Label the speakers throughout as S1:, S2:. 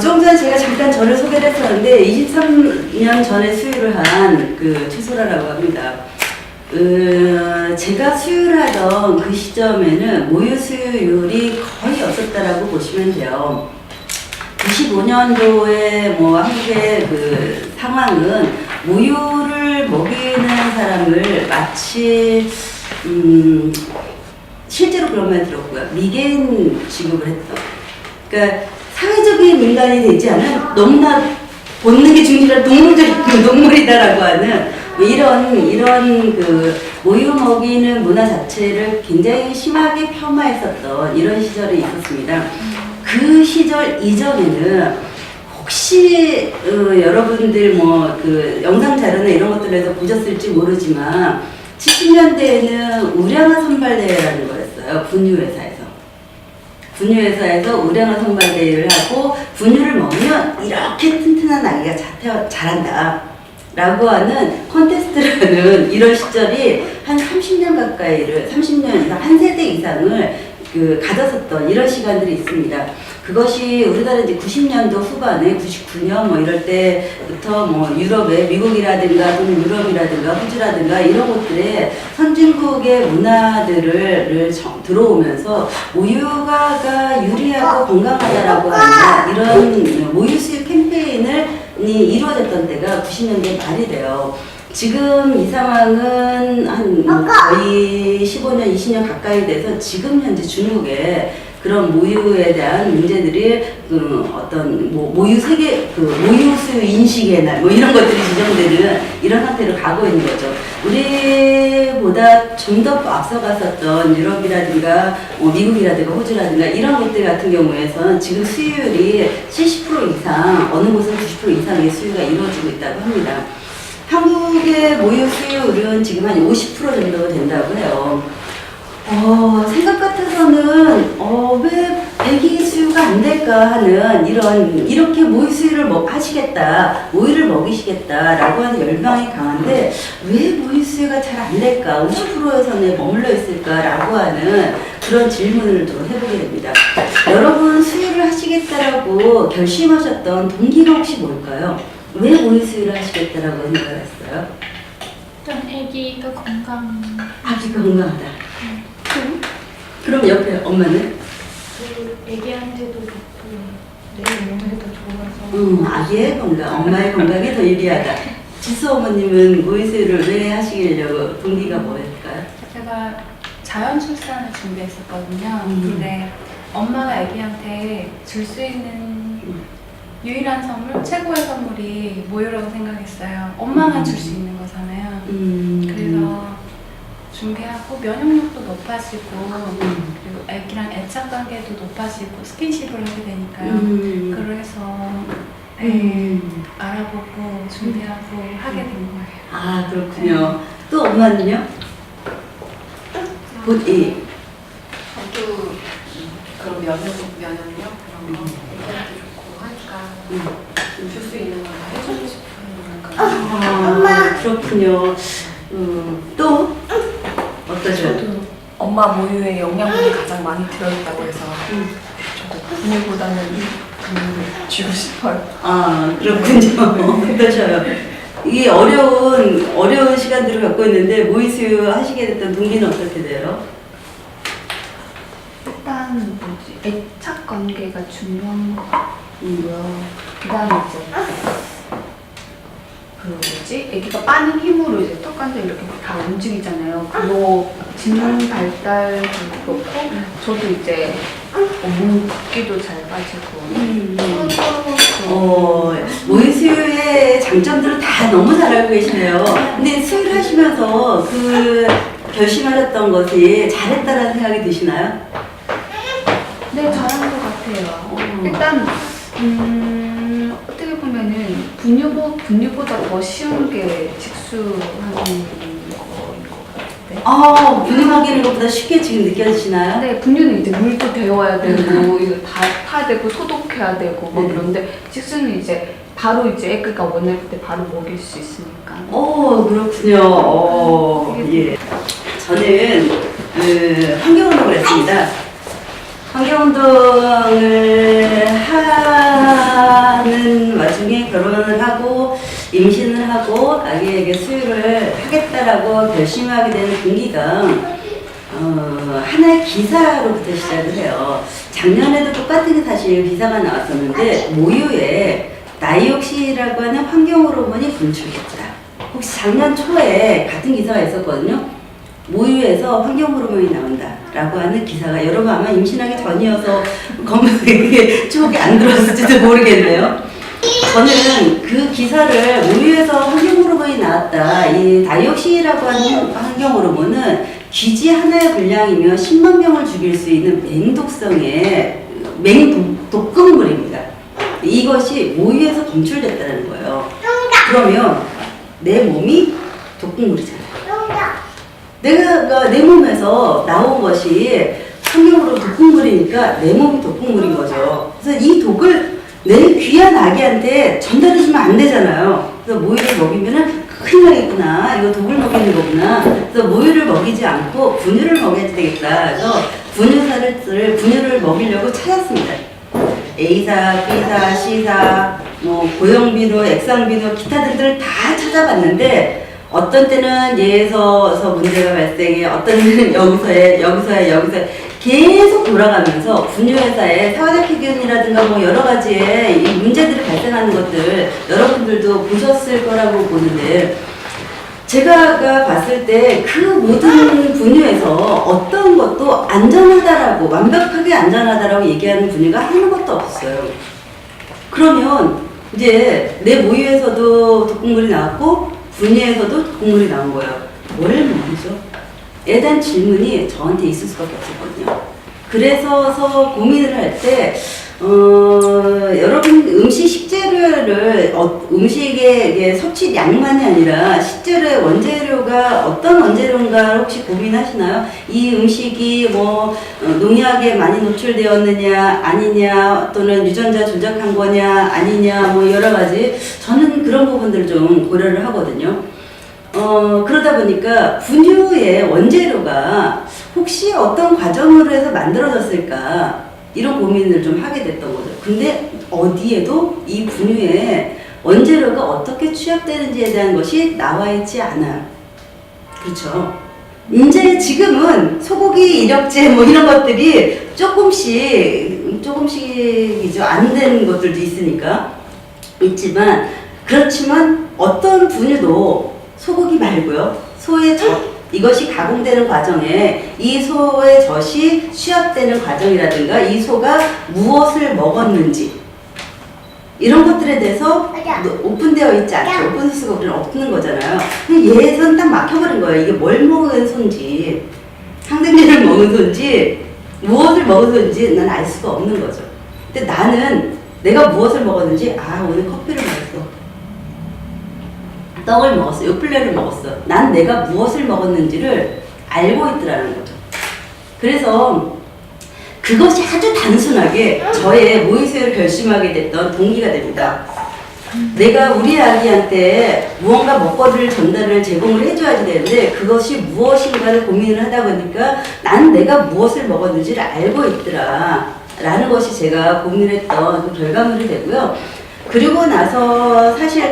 S1: 조금 전에 제가 잠깐 저를 소개를 했었는데 23년 전에 수유를 한 그 최소라라고 합니다. 제가 수유를 하던 그 시점에는 모유 수유율이 거의 없었다라고 보시면 돼요. 95년도에 뭐 한국의 그 상황은 모유를 먹이는 사람을 마치 실제로 그런 말 들었고요. 미개인 취급을 했던. 그러니까 사회적인 인간이 되지 않은 너무나 본능의 중심이라 동물이다라고 하는 이런 그 모유 먹이는 문화 자체를 굉장히 심하게 폄하했었던 이런 시절이 있었습니다. 그 시절 이전에는 혹시 여러분들 뭐 그 영상 자료나 이런 것들에서 보셨을지 모르지만 70년대에는 우량아 선발대회라는 거였어요. 분유회사에서. 분유회사에서 우량아 선발대회를 하고 분유를 먹으면 이렇게 튼튼한 아기가 자란다 라고 하는 콘테스트라는 이런 시절이 한 30년 가까이를 30년 이상 한 세대 이상을 가졌었던 이런 시간들이 있습니다. 그것이 우리나라 이제 90년도 후반에 99년 뭐 이럴 때부터 뭐 유럽의 미국이라든가 또는 유럽이라든가 호주라든가 이런 곳들의 선진국의 문화들을 들어오면서 모유가 유리하고 건강하다라고 하는 이런 모유 수유 캠페인이 이루어졌던 때가 90년대 말이 돼요. 지금 이 상황은 한 거의 15년, 20년 가까이 돼서 지금 현재 중국에 그런 모유에 대한 문제들이 어떤 모유 세계 모유 수유 인식의 날 뭐 이런 것들이 지정되는 이런 상태로 가고 있는 거죠. 우리보다 좀 더 앞서갔었던 유럽이라든가 미국이라든가 호주라든가 이런 곳들 같은 경우에서는 지금 수유율이 70% 이상, 어느 곳은 90% 이상의 수유가 이루어지고 있다고 합니다. 한국의 모유 수유율은 지금 한 50% 정도가 된다고 해요. 생각 같아서는 왜 아기 수유가 안 될까 하는 이렇게 모유 수유를 하시겠다, 모유를 먹이시겠다라고 하는 열망이 강한데 왜 모유 수유가 잘 안 될까, 50%에서는 머물러 있을까라고 하는 그런 질문을 좀 해보게 됩니다. 여러분 수유를 하시겠다라고 결심하셨던 동기가 혹시 뭘까요? 왜 모유 수유를 하시겠다라고 생각했어요?
S2: 일단 아기가
S1: 아기가 건강하다. 그럼 옆에 엄마는?
S2: 아기한테도 좋고 내 몸에도 좋아서
S1: 아기의 건강, 엄마의 건강이 더 유리하다. 지수 어머님은 모유 수유를 왜 하시려고 동기가 뭐였을까요?
S3: 제가 자연 출산을 준비했었거든요. 근데 엄마가 아기한테 줄 수 있는 유일한 선물, 최고의 선물이 모유라고 생각했어요. 엄마만 줄 수 있는 거잖아요. 그래서 준비하고 면역력도 높아지고 그리고 애기랑 애착 관계도 높아지고 스킨십을 하게 되니까요. 그래서 알아보고 준비하고 하게 된 거예요.
S1: 아, 그렇군요. 또 엄마는요?
S4: 저도 그런 면역력 그런 거 애기한테 좋고 하니까 줄 수 있는 걸 다 해주고 싶은 그런
S1: 그렇군요. 또 어떠세요?
S5: 저도 엄마 모유에 영양분이 가장 많이 들어있다고 해서 저도 분유보다는 분유를 쥐고 싶어요.
S1: 아, 그렇군요. 그렇죠. 이게 어려운 시간들을 갖고 있는데 모유 수유 하시게 됐던 동기는 어떻게 돼요?
S6: 일단 애착 관계가 중요한 거고요. 그다음에 이제 애기가 빠는 힘으로 이제 턱관절 이렇게 다 움직이잖아요. 그거 지능 발달도 그렇고 저도 이제 몸 붓기도 잘 빠지고
S1: 모유 수유의 장점들을 다 너무 잘 알고 계시네요. 근데 수유를 하시면서 결심하셨던 것이 잘했다라는 생각이 드시나요?
S6: 네, 잘한 것 같아요. 일단 어떻게 보면은 분유보다 더 쉬운 게 직수하는 거인 것 같은데.
S1: 분유 먹이는 것보다 쉽게 지금 느껴지시나요?
S6: 네, 분유는 이제 물도 데워야 되고 이거 다 타야 되고 소독해야 되고 뭐 그런데 직수는 이제 바로 이제 애기가 원할 때 바로 먹일 수 있으니까.
S1: 그렇군요. 예. 저는 환경운동을 했습니다. 환경운동을 만약에 결혼을 하고 임신을 하고 아기에게 수유를 하겠다라고 결심하게 되는 동기가 하나의 기사로부터 시작을 해요. 작년에도 똑같은 사실 기사가 나왔었는데 모유에 나이옥시라고 하는 환경 호르몬이 분출됐다. 혹시 작년 초에 같은 기사가 있었거든요. 모유에서 환경 호르몬이 나온다라고 하는 기사가 여러분 아마 임신하기 전이어서 그게 추억이 안 들었을지도 모르겠네요. 저는 그 기사를 모유에서 환경 호르몬이 나왔다. 이 다이옥시라고 하는 환경 호르몬은 귀지 하나의 분량이면 10만 명을 죽일 수 있는 맹독성의 맹독극물입니다. 이것이 모유에서 검출됐다는 거예요. 그러면 내 몸이 독극물이잖아요. 내가 내 몸에서 나온 것이 환경으로 독극물이니까 내 몸이 독극물인 거죠. 그래서 이 독을 내 귀한 아기한테 전달해주면 안 되잖아요. 그래서 모유를 먹이면은 큰일 나겠구나. 이거 독을 먹이는 거구나. 그래서 모유를 먹이지 않고 분유를 먹여야 되겠다. 그래서 분유를 먹이려고 찾았습니다. A사, B사, C사, 뭐 고형비누, 액상비누, 기타 등등을 다 찾아봤는데 어떤 때는 얘에서 문제가 발생해, 어떤 때는 여기서에 계속 돌아가면서 분유회사의 사회적 희균이라든가 뭐 여러 가지의 이 문제들이 발생하는 것들 여러분들도 보셨을 거라고 보는데 제가 봤을 때 그 모든 분유에서 어떤 것도 안전하다라고 완벽하게 안전하다라고 얘기하는 분유가 하는 것도 없어요. 그러면 이제 내 모유에서도 독극물이 나왔고 분유에서도 독극물이 나온 거예요. 뭘 먹이죠? 에 대한 질문이 저한테 있을 수밖에 없었거든요. 그래서 고민을 할 때 여러분 음식 식재료를 음식의 섭취량만이 아니라 식재료의 원재료가 어떤 원재료인가 혹시 고민하시나요? 이 음식이 뭐 농약에 많이 노출되었느냐 아니냐 또는 유전자 조작한 거냐 아니냐 뭐 여러 가지 저는 그런 부분들을 좀 고려를 하거든요. 그러다 보니까 분유의 원재료가 혹시 어떤 과정으로 해서 만들어졌을까 이런 고민을 좀 하게 됐던 거죠. 근데 어디에도 이 분유의 원재료가 어떻게 취합되는지에 대한 것이 나와 있지 않아요. 그렇죠. 이제 지금은 소고기 이력제 뭐 이런 것들이 조금씩이죠. 안 되는 것들도 있지만 그렇지만 어떤 분유도 소고기 말고요. 소의 젖 이것이 가공되는 과정에 이 소의 젖이 취합되는 과정이라든가 이 소가 무엇을 먹었는지 이런 것들에 대해서 오픈되어 있지 않죠. 오픈소스가 우리는 없는 거잖아요. 얘에선 딱 막혀버린 거예요. 이게 뭘 먹은 소인지 항생제를 먹은 소인지 무엇을 먹은 소인지 난 알 수가 없는 거죠. 근데 나는 내가 무엇을 먹었는지 오늘 커피를 먹었어. 떡을 먹었어. 요플레를 먹었어. 난 내가 무엇을 먹었는지를 알고 있더라는 거죠. 그래서 그것이 아주 단순하게 저의 모의수유를 결심하게 됐던 동기가 됩니다. 내가 우리 아기한테 무언가 먹거리를 전달을 제공을 해줘야 되는데 그것이 무엇인가를 고민을 하다 보니까 난 내가 무엇을 먹었는지를 알고 있더라 라는 것이 제가 고민했던 그 결과물이 되고요. 그리고 나서 사실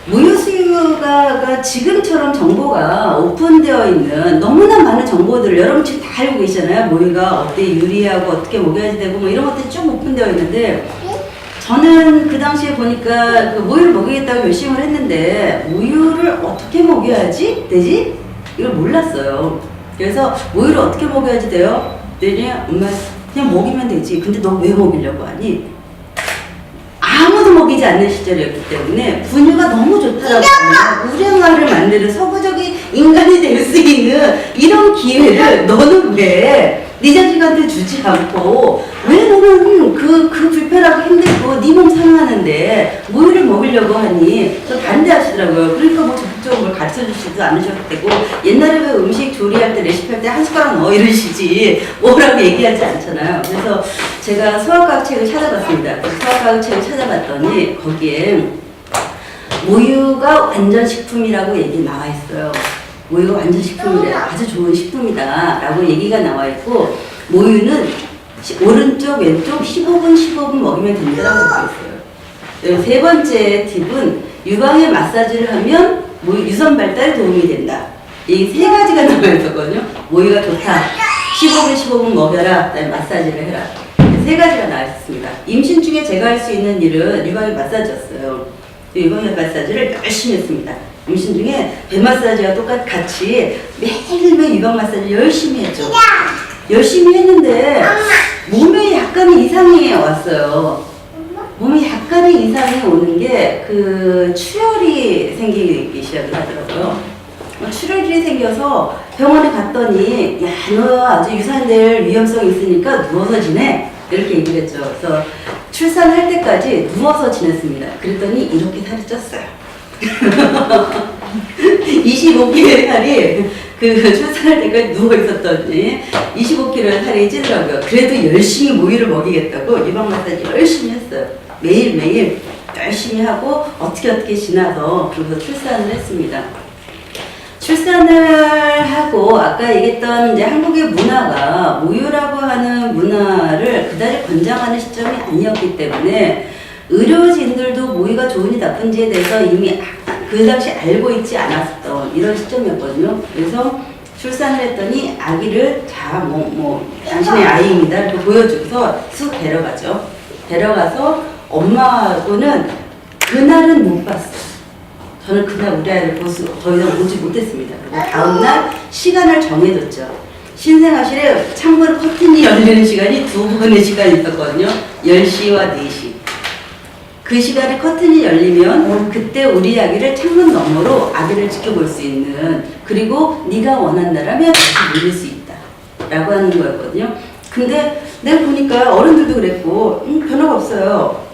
S1: 모유수유가 지금처럼 정보가 오픈되어 있는 너무나 많은 정보들을 여러분 지금 다 알고 계시잖아요. 모유가 어때 유리하고 어떻게 먹여야지 되고 뭐 이런 것들이 쭉 오픈되어 있는데 저는 그 당시에 보니까 그 모유를 먹이겠다고 결심을 했는데 모유를 어떻게 먹여야지 되지? 이걸 몰랐어요. 그래서 모유를 어떻게 먹여야지 돼요? 그랬더니 엄마 그냥 먹이면 되지. 근데 너 왜 먹이려고 하니? 아무도 먹이지 않는 시절이었기 때문에 분유가 너무 좋다라고 하면 우량아를 만드는 서구적인 인간이 될 수 있는 이런 기회를 너는 왜 네 자식한테 주지 않고 왜 너는 그 불편하고 힘들고 네 몸 상하는데 모유를 먹이려고 하니 저 반대하시더라고요. 그러니까 뭐 적극적으로 뭘 가르쳐 주시지도 않으셔도 되고 옛날에 왜 음식 조리할 때 레시피 할 때 한 숟가락 넣어 이러시지 뭐라고 얘기하지 않잖아요. 그래서 제가 수학과학 책을 찾아봤습니다. 수학과학 책을 찾아봤더니 거기에 모유가 완전 식품이라고 얘기 나와 있어요. 모유가 완전 식품이래. 아주 좋은 식품이다 라고 얘기가 나와 있고 모유는 오른쪽 왼쪽 15분 먹이면 된다고 되어 있어요. 세 번째 팁은 유방의 마사지를 하면 유선 발달에 도움이 된다. 이 세 가지가 나와 있었거든요. 모유가 좋다. 15분 먹여라. 그다음에 마사지를 해라. 세 가지가 나와 있었습니다. 임신 중에 제가 할 수 있는 일은 유방의 마사지였어요. 유방의 마사지를 열심히 했습니다. 임신 중에 배 마사지와 같이 매일매일 유방 마사지 열심히 했죠. 열심히 했는데 몸에 약간의 이상이 왔어요. 몸에 약간의 이상이 오는 게 그 출혈이 생기기 시작을 하더라고요. 출혈이 생겨서 병원에 갔더니 야, 너 아주 유산될 위험성이 있으니까 누워서 지내 이렇게 얘기를 했죠. 그래서 출산할 때까지 누워서 지냈습니다. 그랬더니 이렇게 살이 쪘어요. 25kg의 살이 그 출산할 때까지 누워 있었더니 25kg의 살이 찌더라고요. 그래도 열심히 모유를 먹이겠다고 유방 마사지 열심히 했어요. 매일매일 열심히 하고 어떻게 지나서 그래서 출산을 했습니다. 출산을 하고 아까 얘기했던 이제 한국의 문화가 모유라고 하는 문화를 그다지 권장하는 시점이 아니었기 때문에 의료진들도 모유가 좋은지 나쁜지에 대해서 이미 그 당시 알고 있지 않았던 이런 시점이었거든요. 그래서 출산을 했더니 아기를 당신의 아이입니다 이렇게 보여주고서 쑥 데려가죠. 데려가서 엄마하고는 그날은 못 봤어요. 저는 그날 우리 아이를 더 이상 보지 못했습니다. 그리고 다음날 시간을 정해줬죠. 신생아실에 창문 커튼이 열리는 시간이 두 번의 시간이 있었거든요. 10시와 4시. 그 시간에 커튼이 열리면 그때 우리 아기를 창문 너머로 아기를 지켜볼 수 있는, 그리고 네가 원한다라면 다시 물릴 수 있다 라고 하는 거였거든요. 근데 내가 보니까 어른들도 그랬고 변화가 없어요.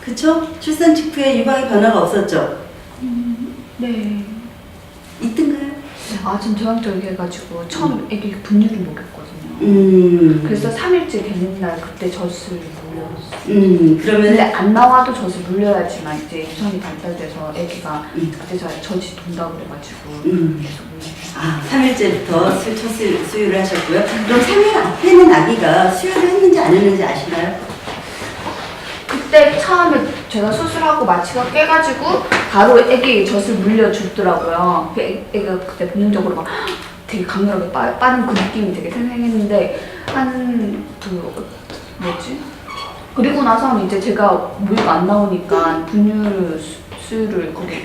S1: 그쵸? 출산 직후에 유방에 변화가 없었죠?
S6: 네.
S1: 있던가요?
S6: 전 저항적이게 해가지고 처음 애기 분유를 먹였거든요. 그래서 3일째 되는 날 그때 젖을 물렸어요.
S1: 그러면
S6: 근데 안 나와도 젖을 물려야지만 이제 유선이 발달돼서 애기가 그때 젖이 돈다고 그래가지고 계속 물렸어요.
S1: 3일째부터 첫 수유를 하셨고요. 그럼 3일 앞에는 아기가 수유를 했는지 안 했는지 아시나요?
S6: 그때 처음에 제가 수술하고 마취가 깨가지고 바로 애기 젖을 물려주더라고요. 애기가 그때 본능적으로 막 되게 강렬하게 빠는 그 느낌이 되게 생생했는데 그리고 나서는 이제 제가 모유가 안 나오니까 분유 수유를 거기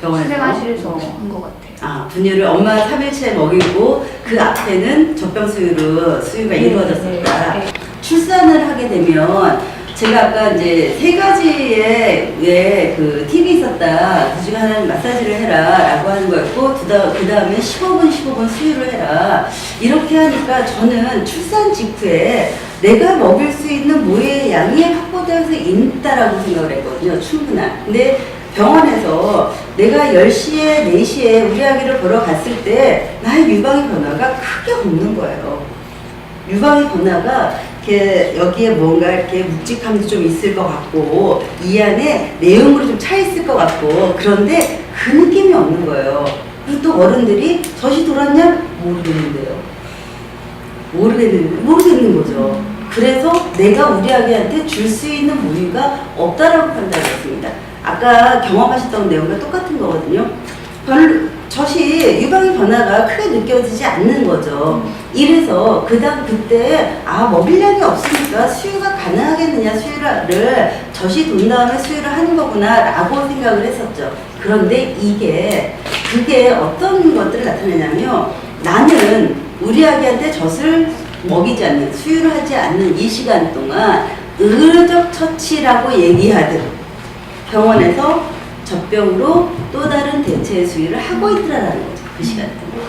S6: 신생아실에서 한 것 같아요.
S1: 분유를 엄마 3일째 먹이고 그 앞에는 젖병 수유가 이루어졌습니다.
S6: 네.
S1: 출산을 하게 되면 제가 아까 이제 3가지의 왜 그 팁이 있었다. 그 중에 하나는 마사지를 해라 라고 하는 거였고, 그 다음에 15분 수유를 해라. 이렇게 하니까 저는 출산 직후에 내가 먹일 수 있는 모유의 양이 확보되어서 있다라고 생각을 했거든요. 충분한. 근데 병원에서 내가 10시에 4시에 우리 아기를 보러 갔을 때 나의 유방의 변화가 크게 없는 거예요. 유방의 변화가 이렇게 여기에 뭔가 이렇게 묵직함도 좀 있을 것 같고 이 안에 내용으로 좀 차 있을 것 같고, 그런데 그 느낌이 없는 거예요. 그리고 또 어른들이 젖이 돌았냐? 모르겠는 거죠. 그래서 내가 우리 아기한테 줄 수 있는 모유가 없다라고 판단했습니다. 아까 경험하셨던 내용과 똑같은 거거든요. 젖이 유방의 변화가 크게 느껴지지 않는 거죠. 이래서 그때 먹일량이 없으니까 수유가 가능하겠느냐, 수유를 젖이 돈 다음에 수유를 하는 거구나 라고 생각을 했었죠. 그런데 그게 어떤 것들을 나타내냐면, 나는 우리 아기한테 젖을 먹이지 않는, 수유를 하지 않는 이 시간 동안 의료적 처치라고 얘기하듯 병원에서 젖병으로 또 다른 대체의 수유를 하고 있더라는 거죠. 그 시간 동안.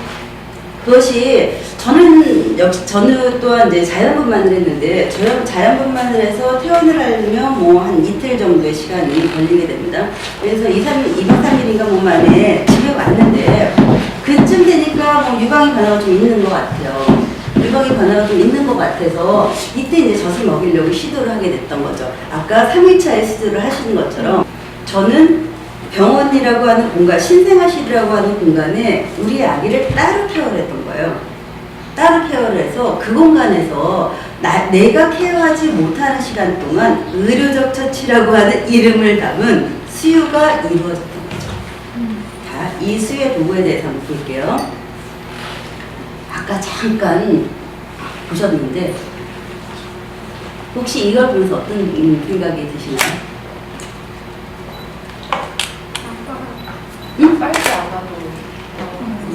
S1: 그것이 저는 또한 이제 자연분만을 했는데, 자연분만을 해서 퇴원을 하려면 한 이틀 정도의 시간이 걸리게 됩니다. 그래서 2박 3일인가 만에 집에 왔는데, 그쯤 되니까 유방의 변화가 좀 있는 것 같아요. 유방의 변화가 좀 있는 것 같아서 이때 이제 젖을 먹이려고 시도를 하게 됐던 거죠. 아까 3일차에 시도를 하시는 것처럼 저는 병원이라고 하는 공간, 신생아실이라고 하는 공간에 우리 아기를 따로 케어를 했던 거예요. 따로 케어를 해서 그 공간에서 내가 케어하지 못하는 시간 동안 의료적 처치라고 하는 이름을 담은 수유가 이루어졌던 거죠. 자, 이 수유의 도구에 대해서 한번 볼게요. 아까 잠깐 보셨는데 혹시 이걸 보면서 어떤 생각이 드시나요?
S4: 빨지 않아도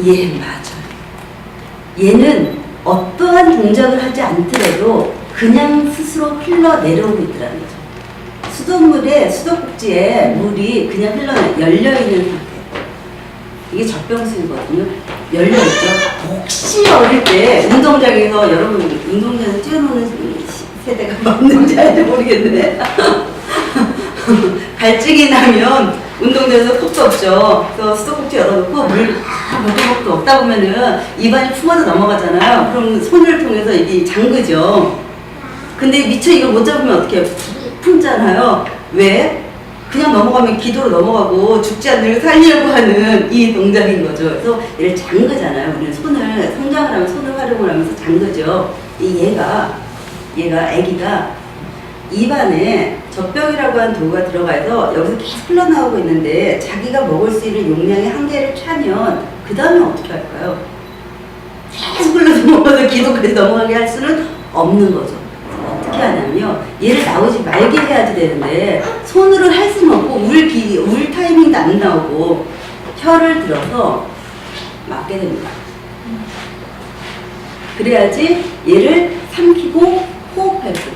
S1: 예, 맞아요. 얘는 어떠한 동작을 하지 않더라도 그냥 스스로 흘러 내려오고 있더라는 거죠. 수돗물에, 수도꼭지에 물이 그냥 열려있는 상태. 이게 젖병수유거든요. 열려있죠. 혹시 어릴 때 운동장에서, 여러분 운동장에서 뛰어노는 세대가 맞는지 알지 모르겠네. 갈증이 나면 운동장에서 컵도 없죠. 그래서 수도꼭지 열어놓고 물 먹고 먹다 보면은 입안이 품어서 넘어가잖아요. 그럼 손을 통해서 이게 잠그죠. 근데 미처 이걸 못 잡으면 어떻게 품잖아요. 왜? 그냥 넘어가면 기도로 넘어가고 죽지 않는 살려고 하는 이 동작인 거죠. 그래서 얘를 잠그잖아요. 우리는 손을, 성장을 하면 손을 활용을 하면서 잠그죠. 얘가 아기가 입안에 젖병이라고 하는 도구가 들어가서 여기서 계속 흘러나오고 있는데 자기가 먹을 수 있는 용량의 한계를 차면 그 다음에 어떻게 할까요? 계속 흘러넘어가서 기도까지 넘어가게 할 수는 없는 거죠. 어떻게 하냐면요. 얘를 나오지 말게 해야지 되는데 손으로 할 수는 없고 울 타이밍도 안 나오고 혀를 들어서 막게 됩니다. 그래야지 얘를 삼키고 호흡하고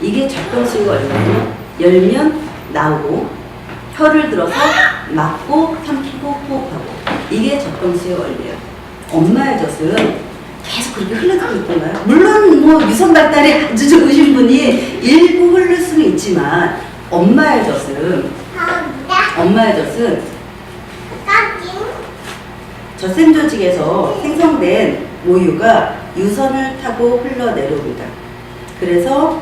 S1: 이게 젖병수유가 얼마나 열면 나오고 혀를 들어서 막고 삼키고 호흡하고 이게 젖병수유의 원리예요. 엄마의 젖은 계속 그렇게 흘러들고 있던가요? 물론 뭐 유선 발달이 아주 좋으신 분이 일부 흐를 수는 있지만 엄마의 젖은 젖샘 조직에서 생성된 모유가 유선을 타고 흘러내려옵니다. 그래서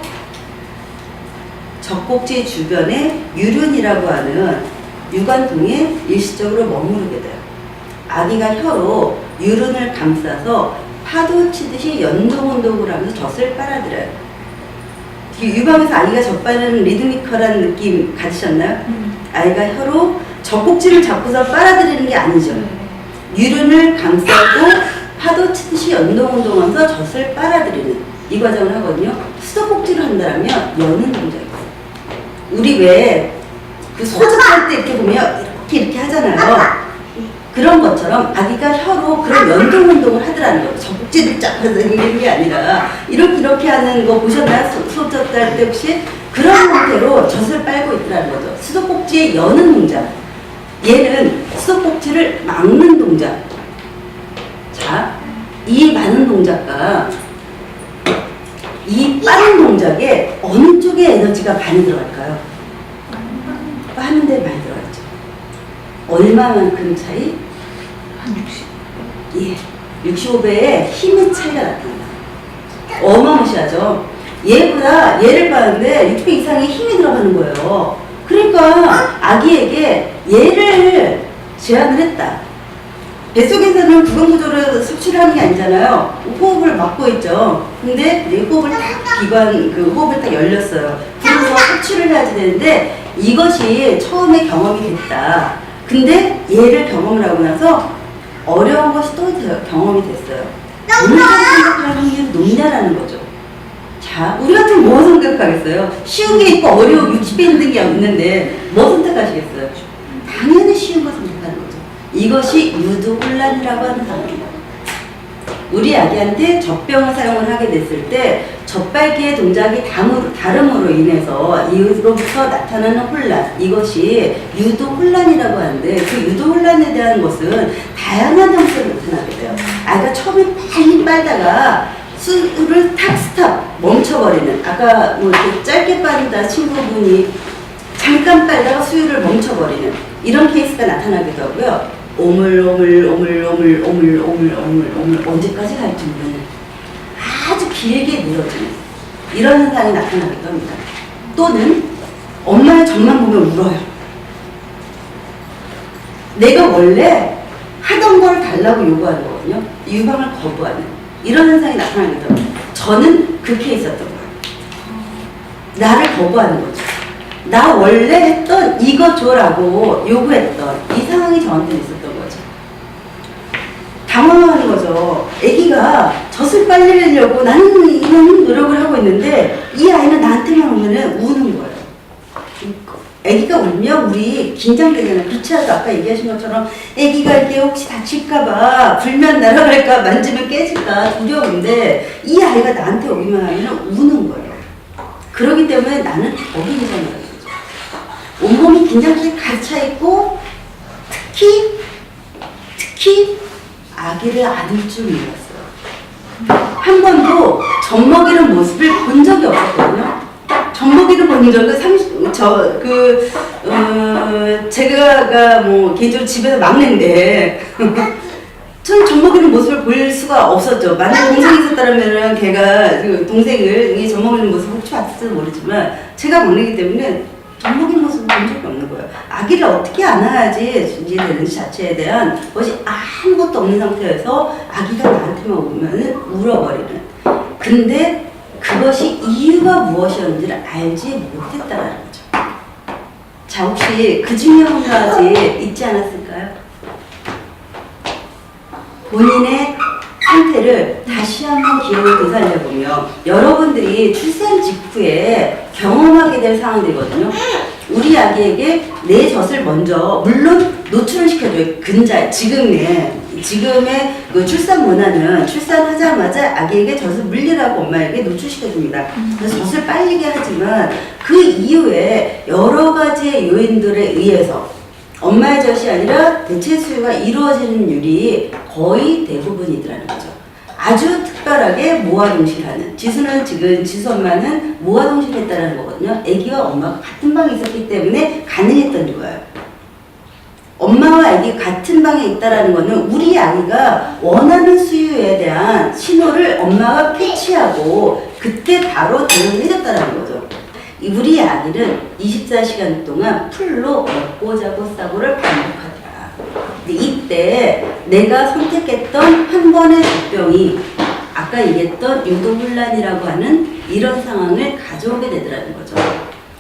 S1: 젖꼭지 주변에 유륜이라고 하는 유관통에 일시적으로 머무르게 돼요. 아기가 혀로 유륜을 감싸서 파도 치듯이 연동운동을 하면서 젖을 빨아들여요. 유방에서 아기가 젖 빨는 리드미컬한 느낌 가지셨나요? 아이가 혀로 젖꼭지를 잡고서 빨아들이는 게 아니죠. 유륜을 감싸고 파도 치듯이 연동운동하면서 젖을 빨아들이는 이 과정을 하거든요. 수도꼭지를 한다면 여는 동작이에요. 우리 왜 그 소젖할 때 이렇게 보면 이렇게 하잖아요. 그런 것처럼 아기가 혀로 그런 연동 운동을 하더라는 거죠. 젖꼭지를 쫙 당기는 게 아니라 이렇게 하는 거 보셨나요? 소젖할 때 혹시 그런 형태로 젖을 빨고 있더라는 거죠. 수도꼭지에 여는 동작. 얘는 수도꼭지를 막는 동작. 자, 이 많은 동작과 이 빠른 동작에 어느 쪽에 에너지가 많이 들어갈까요? 빠른 데 많이 들어갔죠. 얼마만큼 차이?
S6: 한 60.
S1: 예, 65배의 힘의 차이가 나타납니다. 어마무시하죠. 얘보다 얘를 빠는데 6배 이상의 힘이 들어가는 거예요. 그러니까 아기에게 얘를 제한을 했다. 뱃속에서는 구강구조를 섭취를 하는 게 아니잖아요. 호흡을 막고 있죠. 근데 내 호흡을 딱 호흡을 딱 열렸어요. 그래서 섭취를 해야지 되는데 이것이 처음에 경험이 됐다. 근데 얘를 경험을 하고 나서 어려운 것이 또 경험이 됐어요. 어느 정도 생각할 확률이 높냐라는 거죠. 자, 우리 같으면 뭐 선택하겠어요? 쉬운 게 있고 어려운 60배 있는 게 있는데 뭐 선택하시겠어요? 당연히 쉬운 거 선택하는 거죠. 이것이 유두혼란이라고 하는 상황입니다. 우리 아기한테 젖병을 사용을 하게 됐을 때 젖빨기의 동작이 다름으로 인해서 이후로부터 나타나는 혼란, 이것이 유두혼란이라고 하는데 그 유두혼란에 대한 것은 다양한 형태로 나타나게 돼요. 아이가 처음에 빨리 빨다가 수유를 탁 스탑 멈춰버리는, 아까 뭐 이렇게 짧게 빠진다 친구분이 잠깐 빨다가 수유를 멈춰버리는 이런 케이스가 나타나기도 하고요. 오물오물 언제까지 갈지 모르는 아주 길게 늘어지는 이런 현상이 나타나기도 합니다. 또는 엄마의 젖만 보면 울어요. 내가 원래 하던 걸 달라고 요구하는 거거든요. 유방을 거부하는. 이런 현상이 나타나거든요. 저는 그 케이스였던 거예요. 나를 거부하는 거죠. 나 원래 했던 이거 줘라고 요구했던 이 상황이 저한테 있었던 거죠. 당황하는 거죠. 아기가 젖을 빨리려고 나는 이런 노력을 하고 있는데 이 아이는 나한테만 오면은 우는 거예요. 아기가 울면 우리 긴장되잖아요. 그렇지 않아도 아까 얘기하신 것처럼 아기가 이렇게 혹시 다칠까봐 불면 날아갈까 만지면 깨질까 두려운데 이 아이가 나한테 오기만 하면 우는 거예요. 그렇기 때문에 나는 더 긴장을 하는 거죠. 온몸이 긴장감이 가득 차 있고 특히 아기를 안을 줄 몰랐어요. 한 번도 젖먹이는 모습을 본 적이 없었거든요. 젖먹이를 본 적은 제가 뭐 개인적으로 집에서 막내인데 전 젖먹이는 모습을 볼 수가 없었죠. 만약 동생이 있었다면은 걔가 그 동생을 이 젖먹이는 모습을 혹시 봤을지도 모르지만 제가 막내이기 때문에 젖먹이는 모습을 본 적이 없는 거예요. 아기를 어떻게 안아야지 준비되는지 자체에 대한 것이 아무것도 없는 상태에서 아기가 나한테만 오면은 울어버리는. 근데 그것이 이유가 무엇이었는지를 알지 못했다는 거죠. 자, 혹시 그 중에 한 가지 있지 않았을까요? 본인의 상태를 다시 한번 기억을 되살려보면 여러분들이 출산 직후에 경험하게 될 상황들이거든요. 우리 아기에게 내 젖을 먼저 물론 노출을 시켜줘요. 지금의 그 출산 문화는 출산하자마자 아기에게 젖을 물리라고 엄마에게 노출시켜줍니다. 그래서 젖을 빨리게 하지만 그 이후에 여러 가지의 요인들에 의해서 엄마의 젖이 아니라 대체 수유가 이루어지는 율이 거의 대부분이더라는 거죠. 아주 특별하게 모아동실하는. 지수 엄마는 모아동실했다는 거거든요. 아기와 엄마가 같은 방에 있었기 때문에 가능했던 거예요. 엄마와 아기가 같은 방에 있다는 거는 우리 아기가 원하는 수유에 대한 신호를 엄마가 캐치하고 그때 바로 대응을 해줬다는 거죠. 우리 아기는 24시간 동안 풀로 먹고 자고 싸고를 반복하더라. 근데 이때 내가 선택했던 한 번의 젖병이 아까 얘기했던 유도훈란이라고 하는 이런 상황을 가져오게 되더라는 거죠.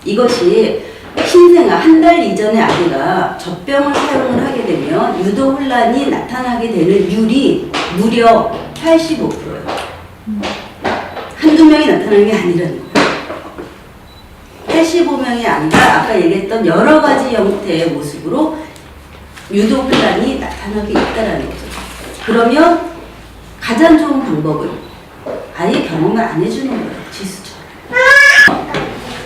S1: 이것이 신생아 한 달 이전의 아기가 젖병을 사용을 하게 되면 유도훈란이 나타나게 되는 율이 무려 85%예요. 한두 명이 나타나는 게 아니라는 거예요. 85명이 아니라 아까 얘기했던 여러 가지 형태의 모습으로 유도훈란이 나타나게 있다는 거죠. 그러면 가장 좋은 방법은 아예 경험을 안 해주는 거예요. 지수처럼.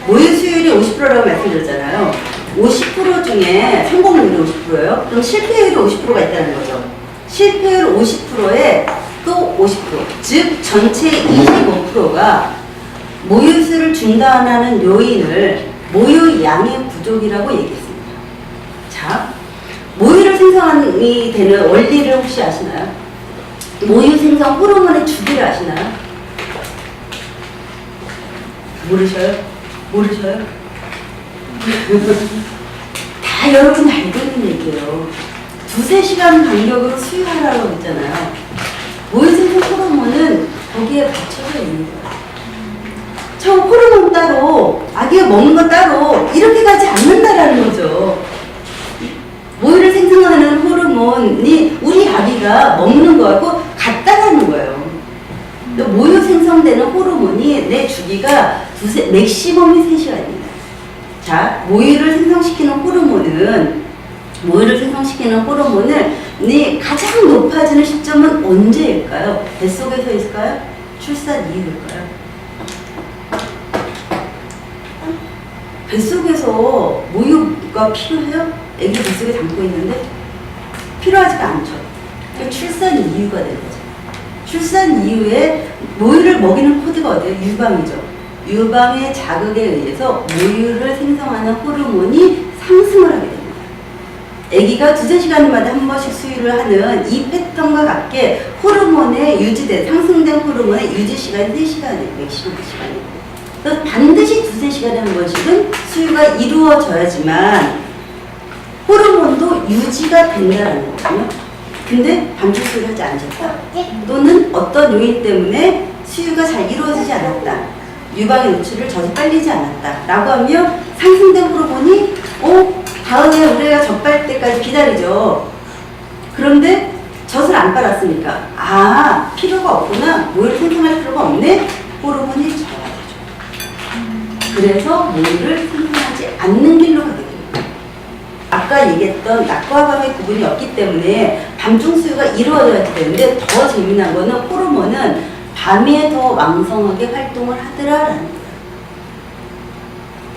S1: 모유 수율이 50%라고 말씀드렸잖아요. 50% 중에 성공률이 50%예요. 그럼 실패율이 50%가 있다는 거죠. 실패율 50%에 또 50%, 즉 전체 25%가 모유수를 중단하는 요인을 모유 양의 부족이라고 얘기했습니다. 자, 모유를 생성이 되는 원리를 혹시 아시나요? 모유 생성 호르몬의 주기를 아시나요? 모르셔요? 다 여러분 알고 있는 얘기예요. 2-3시간 간격으로 수유하라고 했잖아요. 모유 생성 호르몬은 거기에 받쳐져 있는 거예요. 저 호르몬 따로, 아기가 먹는 거 따로 이렇게 가지 않는다라는 거죠. 모유를 생성하는 호르몬이 우리 아기가 먹는 거하고 같다라는 거예요. 모유 생성되는 호르몬이 내 주기가 맥시멈이 3시간입니다. 자, 모유를 생성시키는 호르몬은 가장 높아지는 시점은 언제일까요? 뱃속에서일까요? 출산 이후일까요? 뱃속에서 모유가 필요해요? 애기 뱃속에 담고 있는데? 필요하지가 않죠. 그러니까 출산 이후가 되는 거죠. 출산 이후에 모유를 먹이는 코드가 어디예요? 유방이죠. 유방의 자극에 의해서 모유를 생성하는 호르몬이 상승을 하게 됩니다. 아기가 2-3시간마다 한 번씩 수유를 하는 이 패턴과 같게 상승된 호르몬의 유지 시간이 3시간이에요. 맥시멈 시간이에요. 그래서 반드시 2-3시간에 한 번씩은 수유가 이루어져야지만 호르몬도 유지가 된다는 거거든요. 근데 밤중 수유를 하지 않으셨다. 또는 어떤 요인 때문에 수유가 잘 이루어지지 않았다. 유방의 노출을 젖이 빨리지 않았다. 라고 하면 상승된 호르몬이 다음에 우리가 젖 빨 때까지 기다리죠. 그런데 젖을 안 빨았으니까 필요가 없구나. 모유를 생성할 필요가 없네. 호르몬이 저하되죠. 그래서 모유를 생성하지 않는 길로 가게 됩니다. 아까 얘기했던 낮과 밤의 구분이 없기 때문에 밤중 수유가 이루어져야 되는데 더 재미난 거는 호르몬은 밤에 더 왕성하게 활동을 하더라라는 거예요.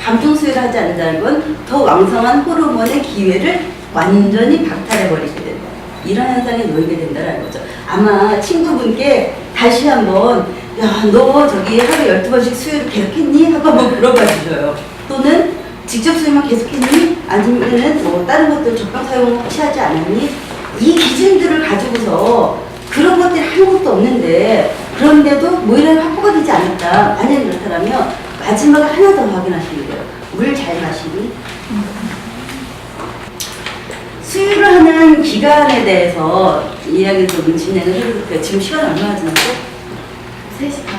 S1: 밤중 수유를 하지 않는다는 건 더 왕성한 호르몬의 기회를 완전히 박탈해버리게 된다. 이런 현상에 놓이게 된다는 거죠. 아마 친구분께 다시 한번 야, 너 저기 하루에 12번씩 수유를 계속했니? 하고 한번 물어봐 주셔요. 또는 직접 수유만 계속했니? 아니면은 뭐 다른 것들 적당 사용 혹시 하지 않았니? 이 기준들을 가지고서 그런 것들이 아무것도 없는데 그런데도 모이라는 확보가 되지 않았다. 만약 그렇다면 마지막에 하나 더 확인하시면 돼요. 물 잘 마시니? 수유를 하는 기간에 대해서 이야기를 좀 진행을 해볼게요. 지금 시간 얼마나 지났죠?
S3: 3시 반.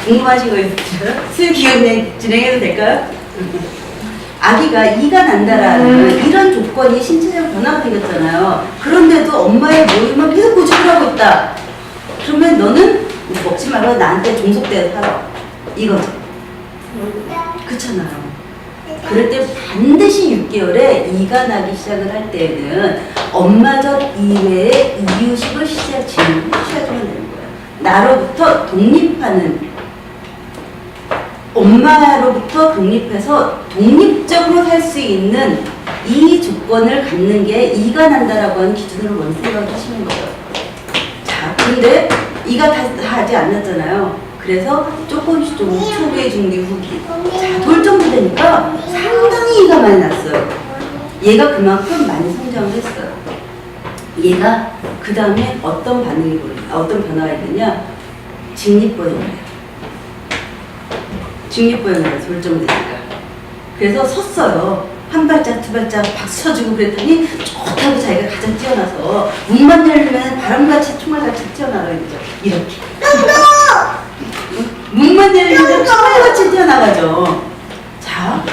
S1: 궁금하신 거 있으세요? 수유 기간 진행해도 될까요? 아기가 이가 난다라는 이런 조건이 신체적 변화가 생겼잖아요. 그런데도 엄마의 모유만 계속 고집을 하고 있다. 그러면 너는 먹지 말고 나한테 종속돼서 살아. 이거죠. 그렇잖아요. 그럴 때 반드시 6개월에 이가 나기 시작을 할 때는 엄마젖 이외에 이유식을 취해주면 되는 거예요. 나로부터 독립하는, 엄마로부터 독립해서 독립적으로 살 수 있는 이 조건을 갖는 게 이가 난다라고 하는 기준으로 먼저 생각을 하시는 거예요. 자, 근데 이가 다 하지 않았잖아요. 그래서 조금씩 초기, 중기, 후기. 자, 돌 정도 되니까 상당히 이가 많이 났어요. 얘가 그만큼 많이 성장을 했어요. 얘가 그 다음에 어떤 어떤 변화가 있느냐? 직립보행을 해요. 직립보행을 해서 돌 정도 되니까. 그래서 섰어요. 한 발짝, 두 발짝 박수 쳐주고 그랬더니 좋다고 자기가 가장 뛰어나서 문만 열면 바람같이 총알같이 뛰어나가는 거죠. 이렇게. 문만 열리면 총알같이 뛰어나가죠. 자,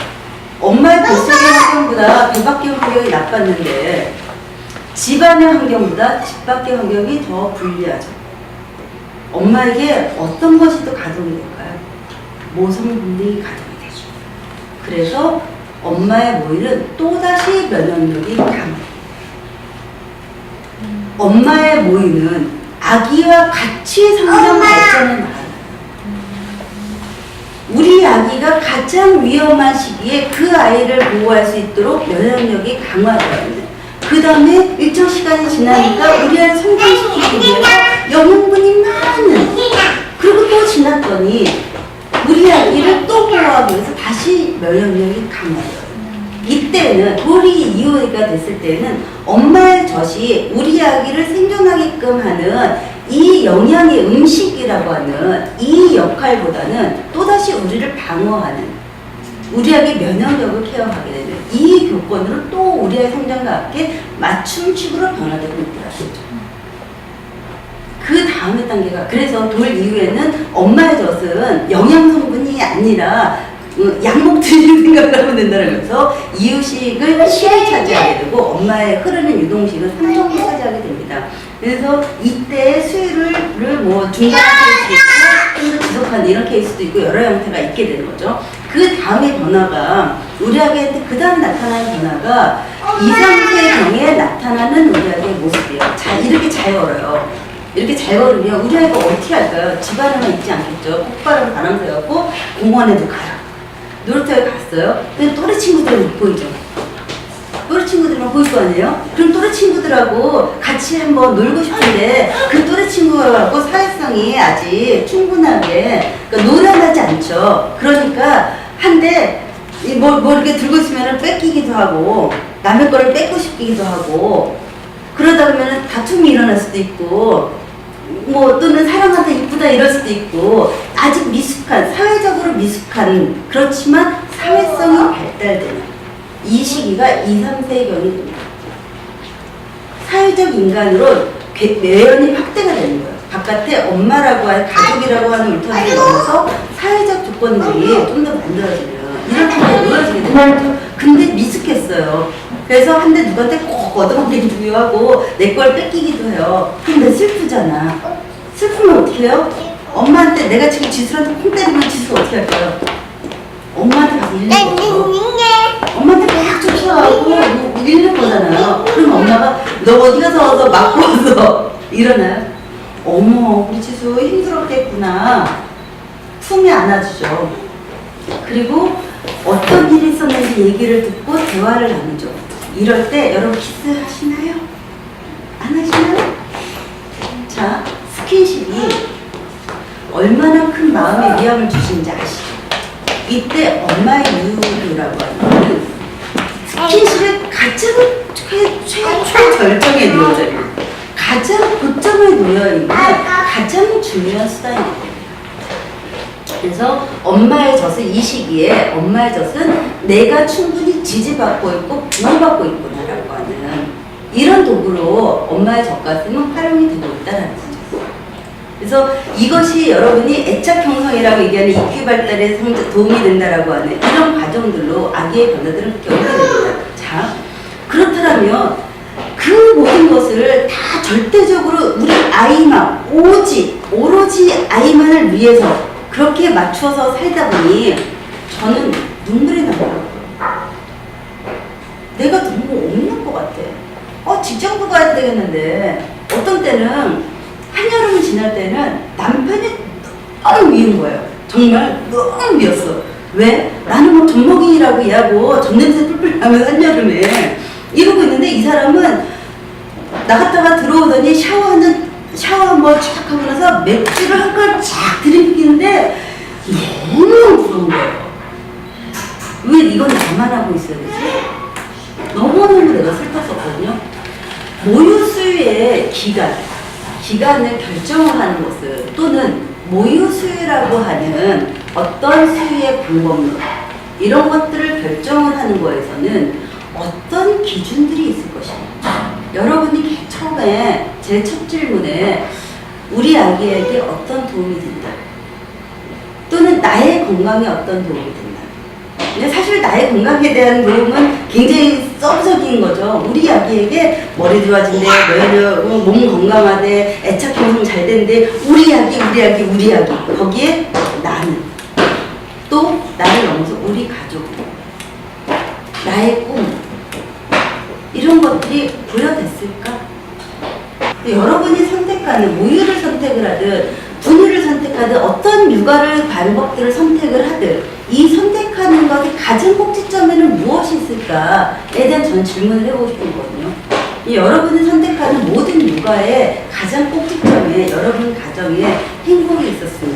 S1: 엄마의 뱃속의 환경보다 배 밖의 환경이 나빴는데 집안의 환경보다 집 밖의 환경이 더 불리하죠. 엄마에게 어떤 것이 또 가동이 될까요? 모성분이 가동이 되죠. 그래서 엄마의 모유는 또다시 면역력이 강해요. 엄마의 모유는 아기와 같이 성장 발전을 말합니다. 우리 아기가 가장 위험한 시기에 그 아이를 보호할 수 있도록 면역력이 강화되어야 합니다. 그 다음에 일정 시간이 지나니까 우리 아이를 성장시키기 위해서 영양분이 많은, 그리고 또 지났더니 우리 아기를 또 보호하기 위해서 다시 면역력이 강화돼요. 이때는 돌이 이후가 됐을 때는 엄마의 젖이 우리 아기를 생존하게끔 하는 이 영양의 음식이라고 하는 이 역할보다는 또다시 우리를 방어하는, 우리 아기 면역력을 케어하게 되는 이 교권으로 또 우리 아이 성장과 함께 맞춤식으로 변화되고 있다는 거죠. 그 다음의 단계가, 그래서 돌 이후에는 엄마의 젖은 영양 성분이 아니라 약목 드시는 생각을 하면 된다면서 이유식을 실이 차지하게 되고 엄마의 흐르는 유동식은 3정도 차지하게 됩니다. 그래서 이때 수유를 뭐 중단할 수 있고 좀 더 지속하는 이런 케이스도 있고 여러 형태가 있게 되는 거죠. 그 다음의 변화가, 우리 아기한테 그 다음 나타나는 변화가 2, 3세경에 나타나는 우리 아기의 모습이에요. 자, 이렇게 잘 걸어요. 이렇게 잘 걸으면 우리 아이가 어떻게 할까요? 집안에만 있지 않겠죠. 폭발은 바람새갖고 공원에도 가요. 놀이터에 갔어요. 근데 또래 친구들은 못 보이죠. 또래 친구들만 보일 거 아니에요? 그럼 또래 친구들하고 같이 한번 놀고 싶은데 그 또래 친구하고 사회성이 아직 충분하게, 그러니까 노련하지 않죠. 그러니까 한데 뭐 이렇게 들고 있으면 뺏기기도 하고 남의 거를 뺏고 싶기도 하고, 그러다 보면 다툼이 일어날 수도 있고 뭐 또는 사람한테 이쁘다 이럴 수도 있고, 아직 미숙한, 사회적으로 미숙한, 그렇지만 사회성이 발달되는 이 시기가 2, 3세경이 됩니다. 사회적 인간으로 외연이 확대가 되는 거예요. 바깥에 엄마라고 하는 가족이라고 하는 울타리를 넘어서 사회적 조건들이 좀 더 만들어지면 이렇게 모여지게 되는 거죠. 근데 미숙했어요. 그래서 한데 누구한테 꼭 얻어먹기도 하고 내 걸 뺏기기도 해요. 근데 슬프잖아. 슬프면 어떻게 해요? 엄마한테 내가 지금 지수한테 콩 때리면 지수 어떻게 할까요? 엄마한테 가서 일는 거죠. 엄마한테 막 쫓아가고 일는 거잖아요. 그럼 엄마가 너 어디 가서 맞고 와서 일어나요? 어머 우리 지수 힘들었겠구나. 품에 안아주죠. 그리고 어떤 일이 있었는지 얘기를 듣고 대화를 나누죠. 이럴 때 여러분 키스하시나요? 안 하시나요? 자, 스킨십이 얼마나 큰 마음의 위안을 주시는지 아시죠? 이때 엄마의 유라고 하는 스킨십의 가장 최절정에 놓여져요. 가장 고점에 놓여있는 가장 중요한 수단입니다. 그래서 엄마의 젖은 이 시기에 엄마의 젖은 내가 충분히 지지받고 있고 보호받고 있구나라고 하는 이런 도구로 엄마의 젖가슴은 활용이 되고 있다는 거죠. 그래서 이것이 여러분이 애착 형성이라고 얘기하는 EQ 발달에 도움이 된다라고 하는 이런 과정들로 아기의 변화들은 그렇게 오게 됩니다. 자, 그렇다면 그 모든 것을 다 절대적으로 우리 아이만 오로지 아이만을 위해서 그렇게 맞추어서 살다 보니 저는 눈물이 나더라고요. 내가 너무 없는 것 같아. 직장도 가야 되겠는데 어떤 때는 한여름을 지날 때는 남편이 너무 미운 거예요. 정말 너무 미웠어. 왜? 나는 뭐 젖먹이라고 얘하고 젖냄새 뿔뿔 나면서 한여름에 이러고 있는데 이 사람은 나갔다가 들어오더니 샤워 한번 쫙 하고 나서 맥주를 한 걸 쫙 들이키는데 너무 부러운 거예요. 왜 이건 나만 하고 있어야 되지? 너무너무 내가 슬펐었거든요. 모유 수유의 기간을 결정을 하는 것을 또는 모유 수유라고 하는 어떤 수유의 방법론 이런 것들을 결정을 하는 거에서는 어떤 기준들이 있을 것입니다. 여러분이 처음에 제 첫 질문에 우리 아기에게 어떤 도움이 된다 또는 나의 건강에 어떤 도움이 된다. 근데 사실 나의 건강에 대한 도움은 굉장히 서브적인 거죠. 우리 아기에게 머리 좋아진대, 몸 건강하대, 애착 형성 잘 된대. 우리 아기 거기에 나는 또 나를 넘어서 우리 가족 나의 꿈 이런 것들이 부여됐을까? 여러분이 선택하는 모유를 선택을 하든 분유를 선택하든 어떤 육아를 방법들을 선택을 하든 이 선택하는 것의 가장 꼭지점에는 무엇이 있을까에 대한 저는 질문을 해보고 싶은 거거든요. 여러분이 선택하는 모든 육아의 가장 꼭지점에 여러분 가정에 행복이 있었으면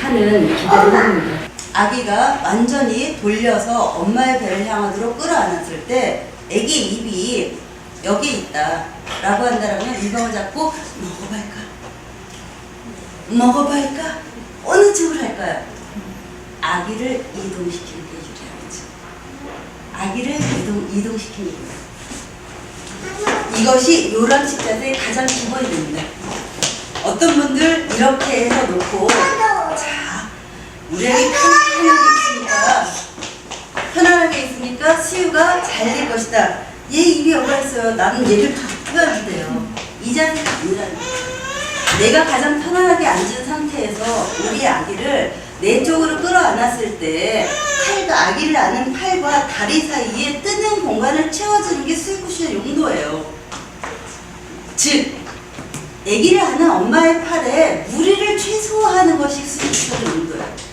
S1: 하는 기대를 합니다. 아기가 완전히 돌려서 엄마의 배를 향하도록 끌어안았을 때 아기 입이 여기 있다 라고 한다면 일방을 잡고 먹어볼까? 어느 쪽으로 할까요? 아기를 이동시키는 게 유리하겠죠. 아기를 이동시키는 거예요. 이것이 요람식 자세의 가장 기본이 됩니다. 어떤 분들 이렇게 해서 놓고 자 우리 아기 편안하게 있으니까 수유가 잘 될 것이다. 얘 입이 여기 있어요. 나는 얘를 펴야 돼요. 이 자세가 아니라는 거예요. 내가 가장 편안하게 앉은 상태에서 우리 아기를 내 쪽으로 끌어안았을 때 팔과 아기를 안은 팔과 다리 사이에 뜨는 공간을 채워주는 게 수유쿠션의 용도예요. 즉 아기를 안은 엄마의 팔에 무리를 최소화하는 것이 수유쿠션의 용도예요.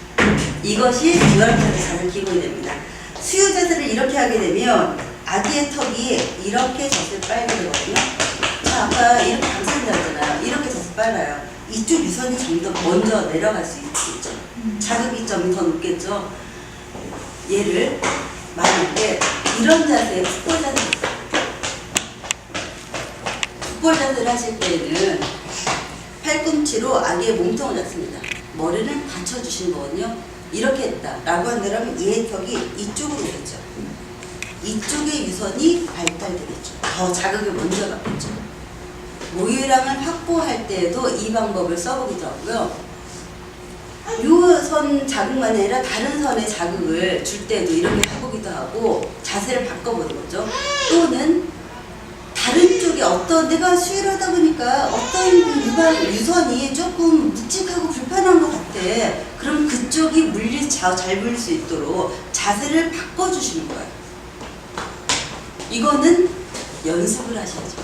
S1: 이것이 유아기의 가장 기본이 됩니다. 수유 자세를 이렇게 하게 되면 아기의 턱이 이렇게 젖을 빨게 되거든요. 자, 아까 이렇게 감싼다 했잖아요. 이렇게 젖을 빨아요. 이쪽 유선이 좀 더 먼저 내려갈 수 있겠죠. 자극이점이 더 높겠죠. 얘를 만약에 이런 자세에 풋볼 자세를 하실 때에는 팔꿈치로 아기의 몸통을 잡습니다. 머리는 받쳐주시는 거거든요. 이렇게 했다 라고 한다면 얘의 턱이 이쪽으로 오겠죠. 이쪽의 유선이 발달되겠죠. 더 자극을 먼저 받겠죠. 모유량을 확보할 때에도 이 방법을 써보기도 하고요. 요 선 자극만 아니라 다른 선에 자극을 줄 때도 이렇게 해보기도 하고 자세를 바꿔보는 거죠. 또는 다른 쪽에 어떤 내가 수유를 하다 보니까 어떤 유선이 조금 묵직하고 불편한 것 같아. 그럼 그쪽이 잘 물릴 수 있도록 자세를 바꿔주시는 거예요. 이거는 연습을 하셔야죠.